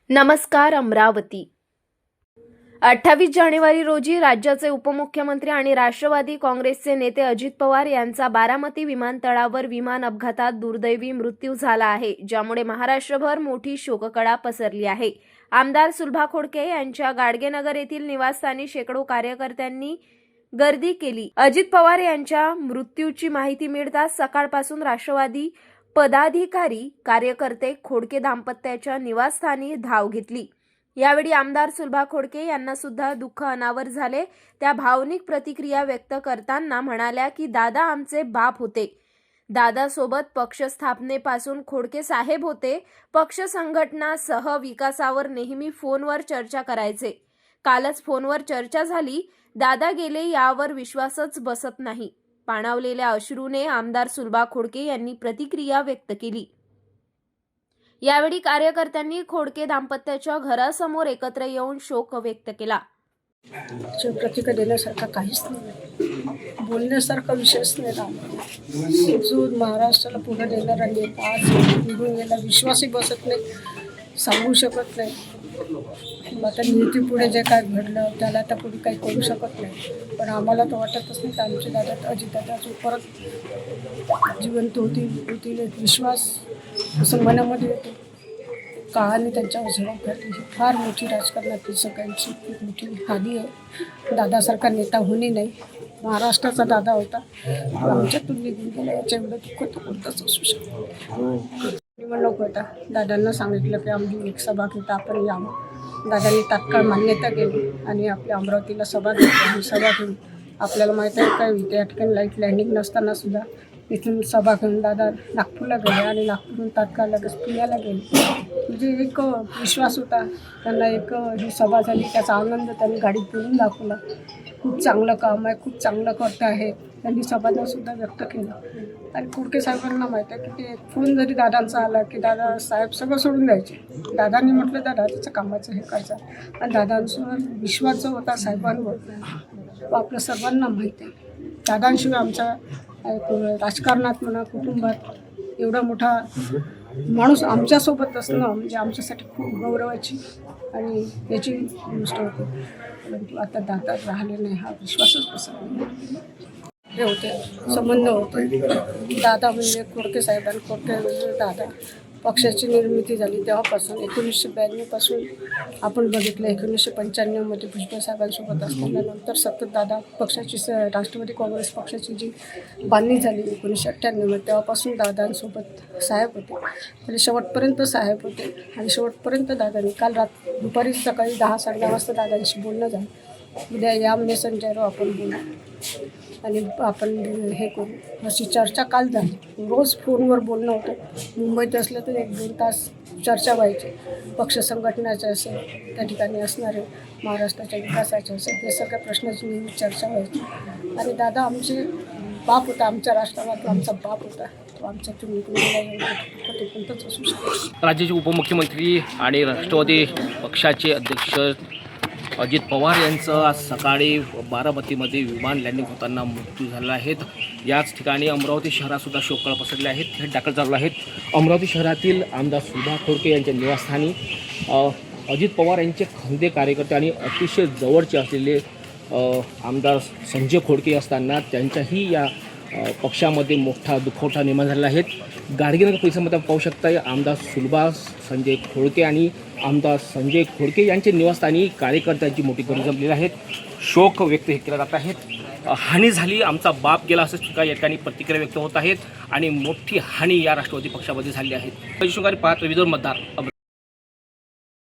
नमस्कार अमरावती। 28 जानेवारी रोजी राज्याचे उपमुख्यमंत्री आणि राष्ट्रवादी काँग्रेसचे नेते अजित पवार यांचा बारामती विमानतळावर विमान अपघातात दुर्दैवी मृत्यू झाला आहे, ज्यामुळे महाराष्ट्रभर मोठी शोककळा पसरली आहे। आमदार सुलभा खोडके यांच्या गाडगेनगर येथील निवासस्थानी शेकडो कार्यकर्त्यांनी गर्दी केली। अजित पवार यांच्या मृत्यूची माहिती मिळताच सकाळपासून राष्ट्रवादी पदाधिकारी कार्यकर्ते खोडके दाम्पत्याच्या निवासस्थानी धाव घेतली। यावेळी आमदार सुलभा खोडके यांना सुद्धा दुःख अनावर झाले। त्या भावनिक प्रतिक्रिया व्यक्त करताना म्हणाल्या की दादा आमचे बाप होते। दादा सोबत पक्ष स्थापनेपासून खोडके साहेब होते। पक्ष संघटना सह विकासावर नेहमी फोनवर चर्चा करायचे। कालच फोनवर चर्चा झाली। दादा गेले यावर विश्वासच बसत नाही। पाणावलेल्या अश्रूने आमदार सुलभा खोडके यांनी प्रतिक्रिया व्यक्त केली। यावेळी कार्यकर्त्यांनी खोडके दाम्पत्याच्या घरासमोर एकत्र येऊन शोक व्यक्त केला। प्रतिक्रिया देण्यासारखा काहीच नाही, बोलण्यासारखा विषयच नाही। जो महाराष्ट्राला पुढे देणारा नेता आज निघून गेला, विश्वासही बसत नाही, सांगू शकत नाही। आता नीती पुढे जे काय घडलं त्याला आता पुढे काही करू शकत नाही, पण आम्हाला तर वाटतच नाही की आमचे दादा अजितदादा जो परत जिवंत होतील एक विश्वास असं मनामध्ये येतो। काळाने त्यांच्यावर झडप घातली, ही फार मोठी राजकारणातली सगळ्यांची खूप मोठी हानी आहे। दादासारखा नेता होणे नाही, महाराष्ट्राचा दादा होता, आमच्यातून निघून गेला, याच्या एवढं दुःख तर कोणतंच असू शकतो। निवडणूक होता, दादांना सांगितलं की आमची एक सभा घेता आपण यावं। दादांनी तात्काळ मान्यता केली आणि आपल्या अमरावतीला सभा घेतली आणि सभा घेऊन आपल्याला माहीत आहे काय त्या ठिकाणी लाईट लँडिंग नसताना सुद्धा इथून सभा घेऊन दादा नागपूरला गेले आणि नागपूरहून तात्काळ लगेच पुण्याला गेले। म्हणजे एक विश्वास होता त्यांना, एक ही सभा झाली त्याचा आनंद त्यांनी गाडीत बोलून दाखवला। खूप चांगलं काम आहे, खूप चांगलं करत आहे, त्यांनी सभासुद्धा व्यक्त केलं। आणि खोडके साहेबांना माहीत आहे की ते फोन जरी दादांचा आला की दादा साहेब सगळं सोडून द्यायचे। दादांनी म्हटलं दादा त्याचं कामाचं हे करायचं, आणि दादांसोबत विश्वास जो होता साहेबांवर तो आपल्या सर्वांना माहीत आहे। दादांशिवाय आमच्या राजकारणात म्हणा कुटुंबात एवढा मोठा माणूस आमच्यासोबत असणं म्हणजे आमच्यासाठी खूप गौरवाची आणि याची गोष्ट होती। परंतु आता दादा राहिले नाही हा विश्वासच बसला हे होते, संबंध होते। दादा म्हणजे खोडके साहेब आणि खोडके म्हणजे दादा, पक्षाची निर्मिती झाली तेव्हापासून 1992 पासून आपण बघितलं। 1995मध्ये भुजबळ साहेबांसोबत असताना नंतर सतत दादा पक्षाची राष्ट्रवादी काँग्रेस पक्षाची जी बांधणी झाली 1998मध्ये, तेव्हापासून दादांसोबत साहेब होते आणि शेवटपर्यंत साहेब होते। आणि शेवटपर्यंत दादांनी काल दुपारी सकाळी 10-10:30 वाजता दादांशी बोलणं झालं, उद्या या मेसेंजरवर आपण बोलू आणि आपण हे करू, अशी चर्चा काल झाली। रोज फोनवर बोलणं होतं। मुंबईत असलं तर 1-2 तास चर्चा व्हायची, पक्ष संघटनाचे असेल, त्या ठिकाणी असणारे महाराष्ट्राच्या विकासाचे असेल, हे सगळ्या प्रश्नाची नेहमी चर्चा व्हायची। आणि दादा आमचे बाप होता, आमच्या राष्ट्राला आमचा बाप होता, तो आमच्यातून निघून गेला, ते कोणतंच असू शकतो। राज्याचे उपमुख्यमंत्री आणि राष्ट्रवादी पक्षाचे अध्यक्ष अजित पवार यांचं आज सकाळी बारामतीमध्ये विमान लँडिंग होताना मृत्यू झाला आहे। याच ठिकाणी अमरावती शहरातसुद्धा शोककळा पसरले आहेत, थेट दाखल झाले आहेत। अमरावती शहरातील आमदार सुलभा खोडके यांच्या निवासस्थानी अजित पवार यांचे खंदे कार्यकर्ते आणि अतिशय जवळचे असलेले आमदार संजय खोडके असताना त्यांच्याही या पक्षामध्ये मोठा दुखवटा निर्माण झालेला आहे। गाडगेनगर परिसरामध्ये पाहू शकता आमदार सुलभा संजय खोडके आणि आमदार संजय खोडके यांचे निवासस्थानी कार्यकर्त्यांची मोठी गर्दी जमलेली आहे। शोक व्यक्त केला जात आहे। हानी झाली, आमचा बाप गेला असं सुद्धा या ठिकाणी प्रतिक्रिया व्यक्त होत आहेत आणि मोठी हानी या राष्ट्रवादी पक्षामध्ये झाली आहे। पाहत विदर्भ मतदार